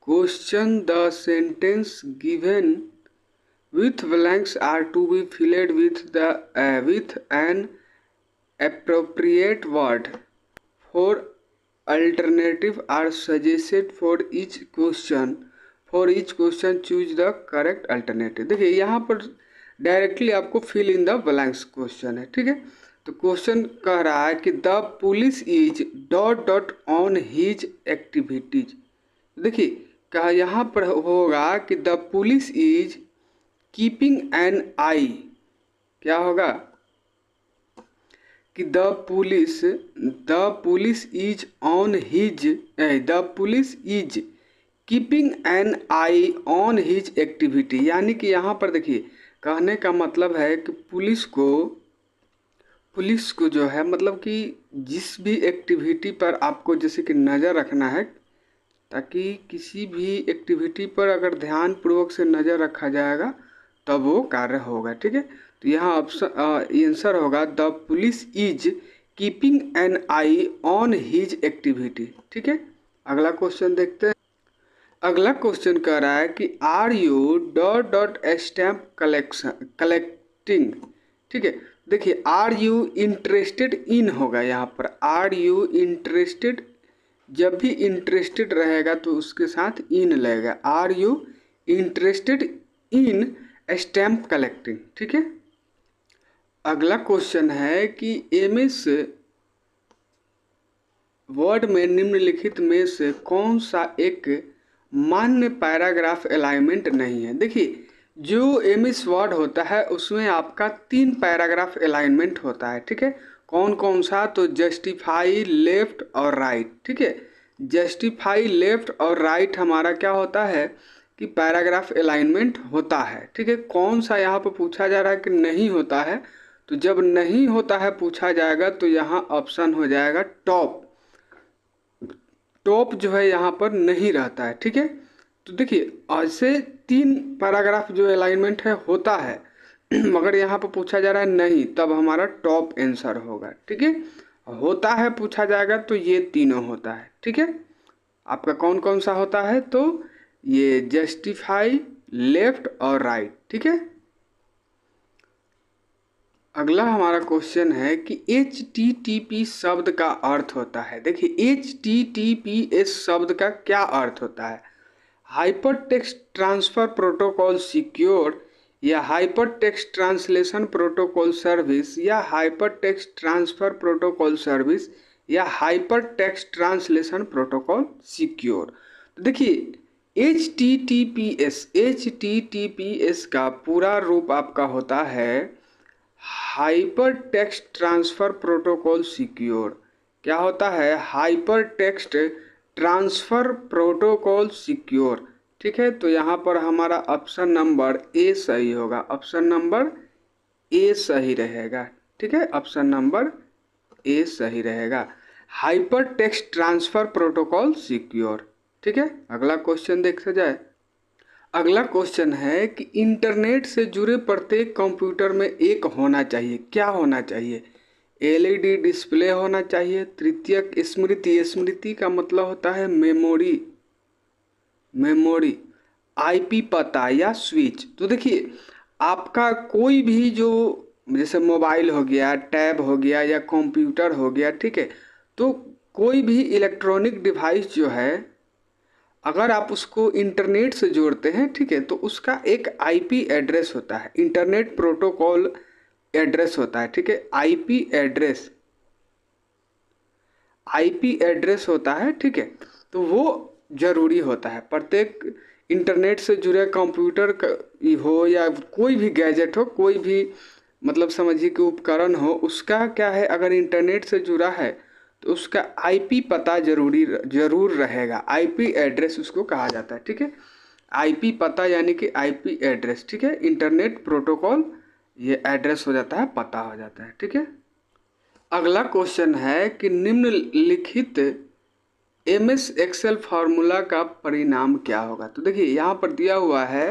question the sentence given with blanks are to be filled with an appropriate word. For alternative are suggested for each question. For each question choose the correct alternative. देखिए यहाँ पर directly आपको fill in the blanks question है, ठीक है। तो question कह रहा है कि the police is dot dot on his activities. देखिए कहा यहाँ पर होगा कि the police is keeping an eye, क्या होगा कि the police is on his, the police is keeping an eye on his activity. यानी कि यहाँ पर देखिए कहने का मतलब है कि पुलिस को जो है मतलब कि जिस भी एक्टिविटी पर आपको जैसे कि नज़र रखना है, ताकि किसी भी एक्टिविटी पर अगर ध्यान पूर्वक से नज़र रखा जाएगा तब वो कार्य होगा, ठीक है। तो यहाँ ऑप्शन आंसर होगा the police is keeping an eye on his activity, ठीक है। अगला क्वेश्चन देखते हैं। अगला क्वेश्चन कह रहा है कि are you dot dot stamp collecting, ठीक है। देखिए आर यू इंटरेस्टेड इन होगा, यहाँ पर आर यू इंटरेस्टेड, जब भी इंटरेस्टेड रहेगा तो उसके साथ इन लगेगा, are you interested in stamp collecting, ठीक है। अगला क्वेश्चन है कि एमएस वर्ड में निम्नलिखित में से कौन सा एक मान्य पैराग्राफ अलाइनमेंट नहीं है। देखिए जो एमएस वर्ड होता है उसमें आपका 3 पैराग्राफ अलाइनमेंट होता है, ठीक है। कौन कौन सा, तो जस्टिफाई, लेफ्ट और राइट, ठीक है। जस्टिफाई, लेफ्ट और राइट हमारा क्या होता है कि पैराग्राफ अलाइनमेंट होता है, ठीक है। कौन सा यहाँ पर पूछा जा रहा है कि नहीं होता है, तो जब नहीं होता है पूछा जाएगा तो यहाँ ऑप्शन हो जाएगा टॉप। टॉप जो है यहाँ पर नहीं रहता है, ठीक है। तो देखिए ऐसे 3 पैराग्राफ जो अलाइनमेंट है होता है मगर यहाँ पर पूछा जा रहा है नहीं, तब हमारा टॉप आंसर होगा, ठीक है। होता है पूछा जाएगा तो ये तीनों होता है, ठीक है। आपका कौन कौन सा होता है, तो ये जस्टिफाई, लेफ्ट और राइट, ठीक है। अगला हमारा क्वेश्चन है कि HTTP शब्द का अर्थ होता है। देखिए HTTPS शब्द का क्या अर्थ होता है, hyper text transfer protocol secure, या hyper text translation protocol service, या hyper text transfer protocol service, या hyper text translation protocol secure. तो देखिए HTTPS का पूरा रूप आपका होता है hyper text transfer protocol secure. क्या होता है, hyper text transfer protocol secure, ठीक है। तो यहाँ पर हमारा ऑप्शन नंबर ए सही होगा, ऑप्शन नंबर ए सही रहेगा, ठीक है। ऑप्शन नंबर ए सही रहेगा, hyper text transfer protocol secure, ठीक है। अगला क्वेश्चन देखा जाए। अगला क्वेश्चन है कि इंटरनेट से जुड़े प्रत्येक कंप्यूटर में एक होना चाहिए, क्या होना चाहिए, LED डिस्प्ले होना चाहिए, तृतीयक स्मृति, स्मृति का मतलब होता है मेमोरी, IP पता या स्विच। तो देखिए आपका कोई भी जो जैसे मोबाइल हो गया, टैब हो गया या कंप्यूटर हो गया, ठीक है। तो कोई भी इलेक्ट्रॉनिक डिवाइस जो है अगर आप उसको इंटरनेट से जोड़ते हैं, ठीक है, तो उसका एक IP एड्रेस होता है, इंटरनेट प्रोटोकॉल एड्रेस होता है, ठीक है। IP एड्रेस होता है, ठीक है। तो वो जरूरी होता है, प्रत्येक इंटरनेट से जुड़े कंप्यूटर हो या कोई भी गैजेट हो, कोई भी मतलब समझिए कि उपकरण हो, उसका क्या है अगर इंटरनेट से जुड़ा है तो उसका IP पता जरूर रहेगा, IP एड्रेस उसको कहा जाता है, ठीक है। IP पता यानी कि IP एड्रेस, ठीक है। इंटरनेट प्रोटोकॉल ये एड्रेस हो जाता है, पता हो जाता है, ठीक है। अगला क्वेश्चन है कि निम्नलिखित MS एक्सेल फार्मूला का परिणाम क्या होगा। तो देखिए यहाँ पर दिया हुआ है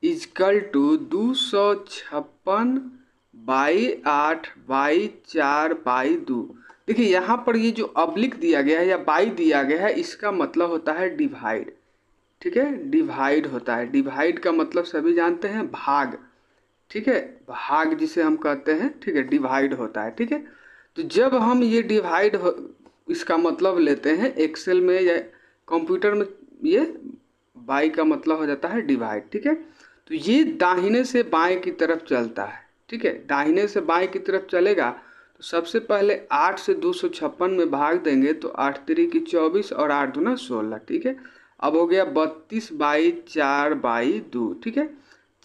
इजकल टू 256/8/4/2। देखिए यहाँ पर ये जो अब्लिक दिया गया है या बाई दिया गया है, इसका मतलब होता है डिवाइड। ठीक है, डिवाइड होता है। डिवाइड का मतलब सभी जानते हैं, भाग। ठीक है, भाग जिसे हम कहते हैं। ठीक है, डिवाइड होता है। ठीक है, तो जब हम ये डिवाइड इसका मतलब लेते हैं एक्सेल में या कंप्यूटर में, ये बाई का मतलब हो जाता है डिवाइड। ठीक है, तो ये दाहिने से बाएं की तरफ चलता है। ठीक है, दाहिने से बाएं की तरफ चलेगा तो सबसे पहले 8 से 256 में भाग देंगे तो 8 3 की 24 और 8 दूना 16। ठीक है, अब हो गया 32/4/2। ठीक है,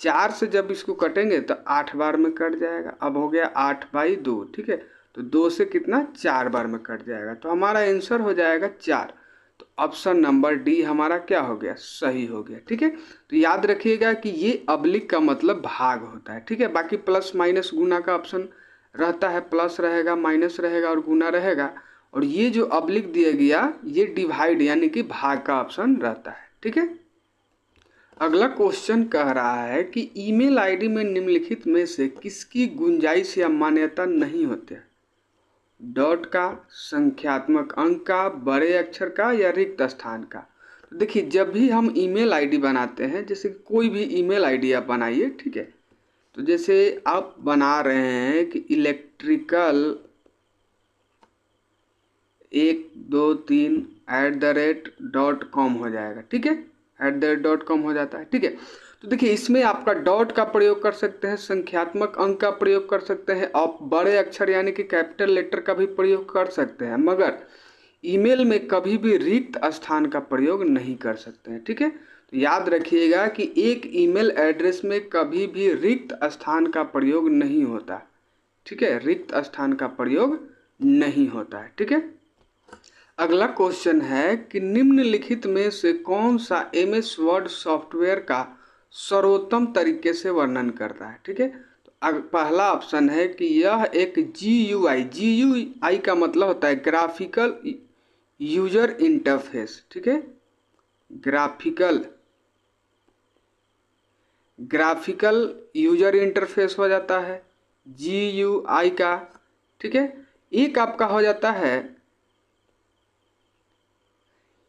4 से जब इसको कटेंगे तो 8 बार में कट जाएगा। अब हो गया 8/2। ठीक है, तो 2 से कितना 4 बार में कट जाएगा, तो हमारा आंसर हो जाएगा 4। तो ऑप्शन नंबर डी हमारा क्या हो गया, सही हो गया। ठीक है, तो याद रखिएगा कि ये अब्लिक का मतलब भाग होता है। ठीक है, बाकी प्लस माइनस गुना का ऑप्शन रहता है, प्लस रहेगा, माइनस रहेगा और गुना रहेगा। और ये जो अब्लिक दिया गया ये डिवाइड यानी कि भाग का ऑप्शन रहता है। ठीक है, अगला क्वेश्चन कह रहा है कि ईमेल आईडी में निम्नलिखित में से किसकी गुंजाइश या मान्यता नहीं होती है? डॉट का, संख्यात्मक अंक का, बड़े अक्षर का या रिक्त स्थान का? तो देखिए जब भी हम ईमेल आईडी बनाते हैं, जैसे कोई भी ईमेल आईडी आप बनाइए। ठीक है, तो जैसे आप बना रहे हैं कि इलेक्ट्रिकल 123@.com हो जाएगा। ठीक है, @.com हो जाता है। ठीक है, तो देखिए इसमें आपका डॉट का प्रयोग कर सकते हैं, संख्यात्मक अंक का प्रयोग कर सकते हैं, आप बड़े अक्षर यानी कि कैपिटल लेटर का भी प्रयोग कर सकते हैं, मगर ईमेल में कभी भी रिक्त स्थान का प्रयोग नहीं कर सकते हैं। ठीक है, तो याद रखिएगा कि एक ईमेल एड्रेस में कभी भी रिक्त स्थान का प्रयोग नहीं होता। ठीक है, रिक्त स्थान का प्रयोग नहीं होता है। ठीक है, अगला क्वेश्चन है कि निम्नलिखित में से कौन सा MS वर्ड सॉफ्टवेयर का सर्वोत्तम तरीके से वर्णन करता है? ठीक है, तो पहला ऑप्शन है कि यह एक GUI का मतलब होता है ग्राफिकल यूजर इंटरफेस। ठीक है, ग्राफिकल यूजर इंटरफेस हो जाता है GUI का। ठीक है, एक आपका हो जाता है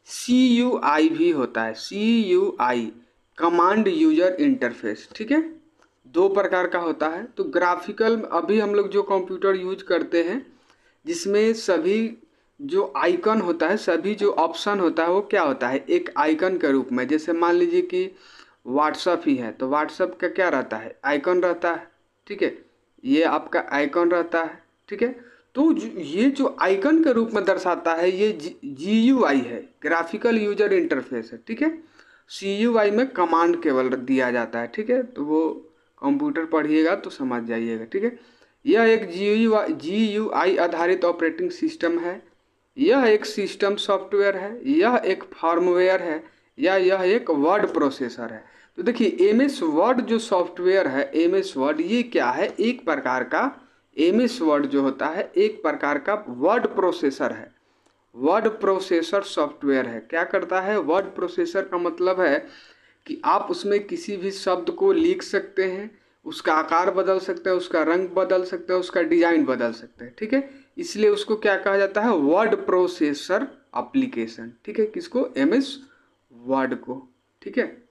CUI भी होता है, CUI कमांड यूजर इंटरफेस। ठीक है, दो प्रकार का होता है। तो ग्राफिकल अभी हम लोग जो कंप्यूटर यूज करते हैं जिसमें सभी जो आइकन होता है, सभी जो ऑप्शन होता है वो क्या होता है, एक आइकन के रूप में। जैसे मान लीजिए कि व्हाट्सअप ही है तो व्हाट्सअप का क्या रहता है, आइकन रहता है। ठीक है, ये आपका आइकन रहता है। ठीक है, तो ये जो आइकन के रूप में दर्शाता है ये GUI है, ग्राफिकल यूजर इंटरफेस है। ठीक है, CUI में कमांड केवल दिया जाता है। ठीक है, तो वो कंप्यूटर पढ़िएगा तो समझ जाइएगा। ठीक है, यह एक GUI आधारित ऑपरेटिंग सिस्टम है, यह एक सिस्टम सॉफ्टवेयर है, यह एक फर्मवेयर है या यह एक वर्ड प्रोसेसर है। तो देखिए MS वर्ड जो सॉफ्टवेयर है, MS वर्ड ये क्या है, एक प्रकार का MS वर्ड जो होता है एक प्रकार का वर्ड प्रोसेसर है, वर्ड प्रोसेसर सॉफ्टवेयर है। क्या करता है, वर्ड प्रोसेसर का मतलब है कि आप उसमें किसी भी शब्द को लिख सकते हैं, उसका आकार बदल सकते हैं, उसका रंग बदल सकते हैं, उसका डिजाइन बदल सकते हैं। ठीक है, इसलिए उसको क्या कहा जाता है, वर्ड प्रोसेसर एप्लीकेशन। ठीक है, किसको, MS वर्ड को। ठीक है,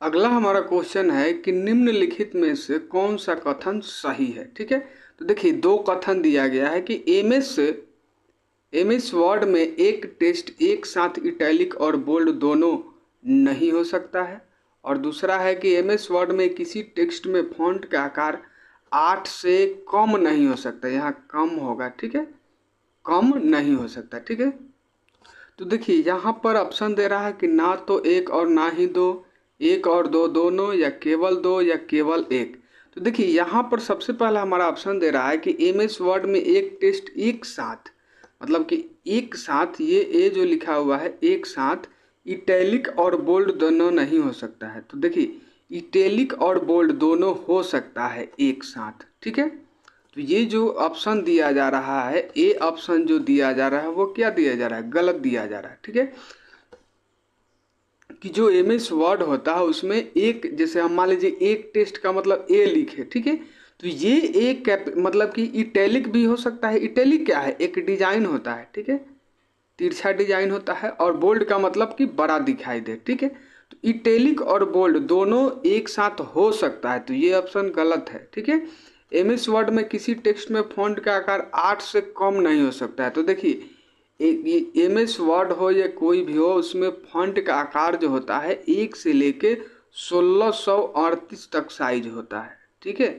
अगला हमारा क्वेश्चन है कि निम्नलिखित में से कौन सा कथन सही है? ठीक है, तो देखिए दो कथन दिया गया है कि MS वर्ड में एक टेक्स्ट एक साथ इटैलिक और बोल्ड दोनों नहीं हो सकता है, और दूसरा है कि MS वर्ड में किसी टेक्स्ट में फॉन्ट का आकार 8 से कम नहीं हो सकता, यहाँ कम होगा। ठीक है, कम नहीं हो सकता। ठीक है, तो देखिए यहाँ पर ऑप्शन दे रहा है कि ना तो एक और ना ही दो, एक और दो दोनों, या केवल दो या केवल एक। तो देखिए यहाँ पर सबसे पहला हमारा ऑप्शन दे रहा है कि MS वर्ड में एक टेक्स्ट एक साथ, मतलब कि एक साथ ये जो लिखा हुआ है एक साथ इटैलिक और बोल्ड दोनों नहीं हो सकता है। तो देखिए इटैलिक और बोल्ड दोनों हो सकता है एक साथ। ठीक है, तो ये जो ऑप्शन दिया जा रहा है, ए ऑप्शन जो दिया जा रहा है वो क्या दिया जा रहा है, गलत दिया जा रहा है। ठीक है, कि जो MS वर्ड होता है उसमें एक, जैसे हम मान लीजिए एक टेस्ट का मतलब ए लिखे, ठीक है, तो ये एक मतलब कि इटैलिक भी हो सकता है। इटैलिक क्या है, एक डिजाइन होता है, ठीक है, तिरछा डिजाइन होता है, और बोल्ड का मतलब कि बड़ा दिखाई दे, ठीक है। तो इटैलिक और बोल्ड दोनों एक साथ हो सकता है, तो ये ऑप्शन गलत है, ठीक है। MS वर्ड में किसी टेक्स्ट में फॉन्ट का आकार 8 से कम नहीं हो सकता है। तो देखिए ये MS वर्ड हो या कोई भी हो, उसमें फॉन्ट का आकार जो होता है 1 से लेके 1638 तक साइज होता है, ठीक है,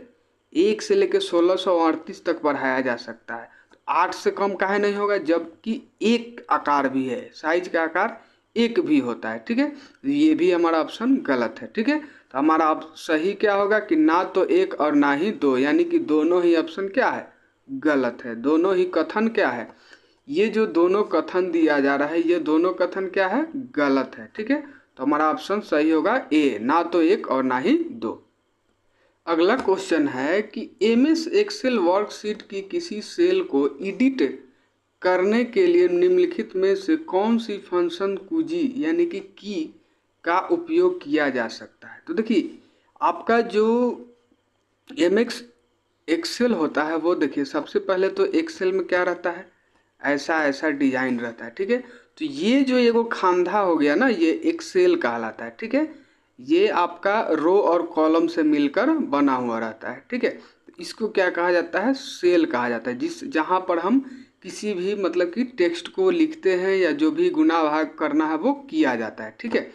1 से लेके 1638 तक बढ़ाया जा सकता है। तो 8 से कम काहे नहीं होगा, जबकि एक आकार भी है, साइज का आकार एक भी होता है, ठीक है। ये भी हमारा ऑप्शन गलत है, ठीक है। तो हमारा अब सही क्या होगा कि ना तो एक और ना ही दो, यानी कि दोनों ही ऑप्शन क्या है, गलत है। दोनों ही कथन क्या है, ये जो दोनों कथन दिया जा रहा है ये दोनों कथन क्या है, गलत है, ठीक है। तो हमारा ऑप्शन सही होगा ए, ना तो एक और ना ही दो। अगला क्वेश्चन है कि MS एक्सेल वर्कशीट की किसी सेल को एडिट करने के लिए निम्नलिखित में से कौन सी फंक्शन कुंजी यानी कि की का उपयोग किया जा सकता है। तो देखिए आपका जो MS एक्सेल होता है वो देखिए सबसे पहले तो एक्सेल में क्या रहता है, ऐसा डिजाइन रहता है, ठीक है। तो ये जो एगो खांधा हो गया ना, ये एक्सेल कहलाता है, ठीक है। ये आपका रो और कॉलम से मिलकर बना हुआ रहता है, ठीक है। तो इसको क्या कहा जाता है, सेल कहा जाता है, जहाँ पर हम किसी भी मतलब कि टेक्स्ट को लिखते हैं या जो भी गुणा भाग करना है वो किया जाता है, ठीक है।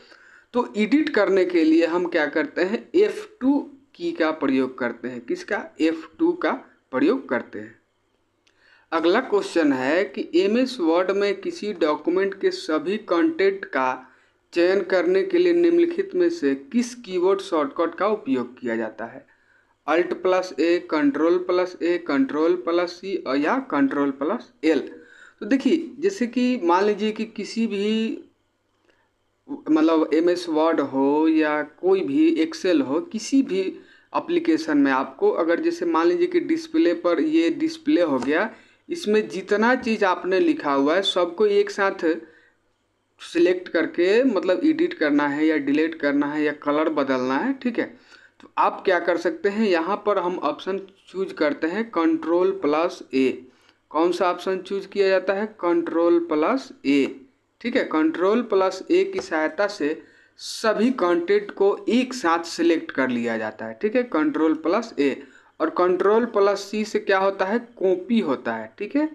तो एडिट करने के लिए हम क्या करते हैं, F2 की का प्रयोग करते हैं। किसका, F2 का प्रयोग करते हैं। अगला क्वेश्चन है कि MS वर्ड में किसी डॉक्यूमेंट के सभी कंटेंट का चयन करने के लिए निम्नलिखित में से किस कीबोर्ड शॉर्टकट का उपयोग किया जाता है। Alt+A, Ctrl+A, Ctrl+C और या Ctrl+L। तो देखिए जैसे कि मान लीजिए कि किसी भी मतलब MS वर्ड हो या कोई भी एक्सेल हो, किसी भी एप्लीकेशन में आपको अगर जैसे मान लीजिए कि डिस्प्ले पर ये डिस्प्ले हो गया, इसमें जितना चीज़ आपने लिखा हुआ है सबको एक साथ सिलेक्ट करके मतलब एडिट करना है या डिलीट करना है या कलर बदलना है, ठीक है। तो आप क्या कर सकते हैं, यहाँ पर हम ऑप्शन चूज करते हैं Ctrl+A। कौन सा ऑप्शन चूज किया जाता है, Ctrl+A, ठीक है। Ctrl+A की सहायता से सभी कंटेंट को एक साथ सिलेक्ट कर लिया जाता है, ठीक है, Ctrl+A। और Ctrl+C से क्या होता है, कॉपी होता है, ठीक है।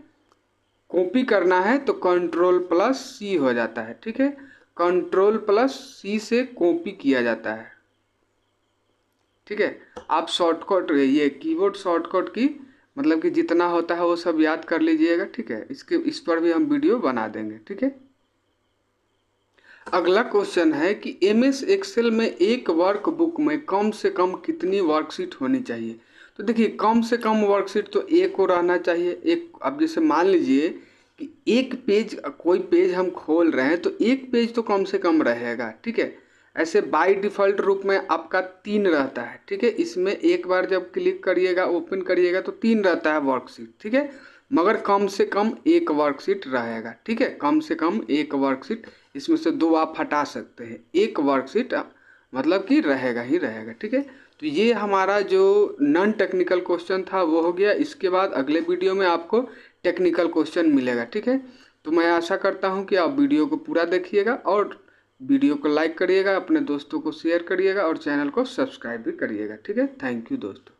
कॉपी करना है तो Ctrl+C हो जाता है, ठीक है। Ctrl+C से कॉपी किया जाता है, ठीक है। आप शॉर्टकट ये कीबोर्ड शॉर्टकट की मतलब कि जितना होता है वो सब याद कर लीजिएगा, ठीक है। इस पर भी हम वीडियो बना देंगे, ठीक है। अगला क्वेश्चन है कि MS एक्सेल में एक वर्कबुक में कम से कम कितनी वर्कशीट होनी चाहिए। तो देखिए कम से कम वर्कशीट तो एक को रहना चाहिए। एक, अब जैसे मान लीजिए कि एक पेज, कोई पेज हम खोल रहे हैं तो एक पेज तो कम से कम रहेगा, ठीक है। ऐसे बाय डिफ़ॉल्ट रूप में आपका 3 रहता है, ठीक है। इसमें एक बार जब क्लिक करिएगा, ओपन करिएगा तो 3 रहता है वर्कशीट, ठीक है। मगर कम से कम एक वर्कशीट रहेगा, ठीक है। कम से कम एक वर्कशीट, इसमें से 2 आप हटा सकते हैं, एक वर्कशीट मतलब कि रहेगा ही रहेगा, ठीक है। तो ये हमारा जो नॉन टेक्निकल क्वेश्चन था वो हो गया। इसके बाद अगले वीडियो में आपको टेक्निकल क्वेश्चन मिलेगा, ठीक है। तो मैं आशा करता हूँ कि आप वीडियो को पूरा देखिएगा और वीडियो को लाइक करिएगा, अपने दोस्तों को शेयर करिएगा और चैनल को सब्सक्राइब भी करिएगा, ठीक है। थैंक यू दोस्तों।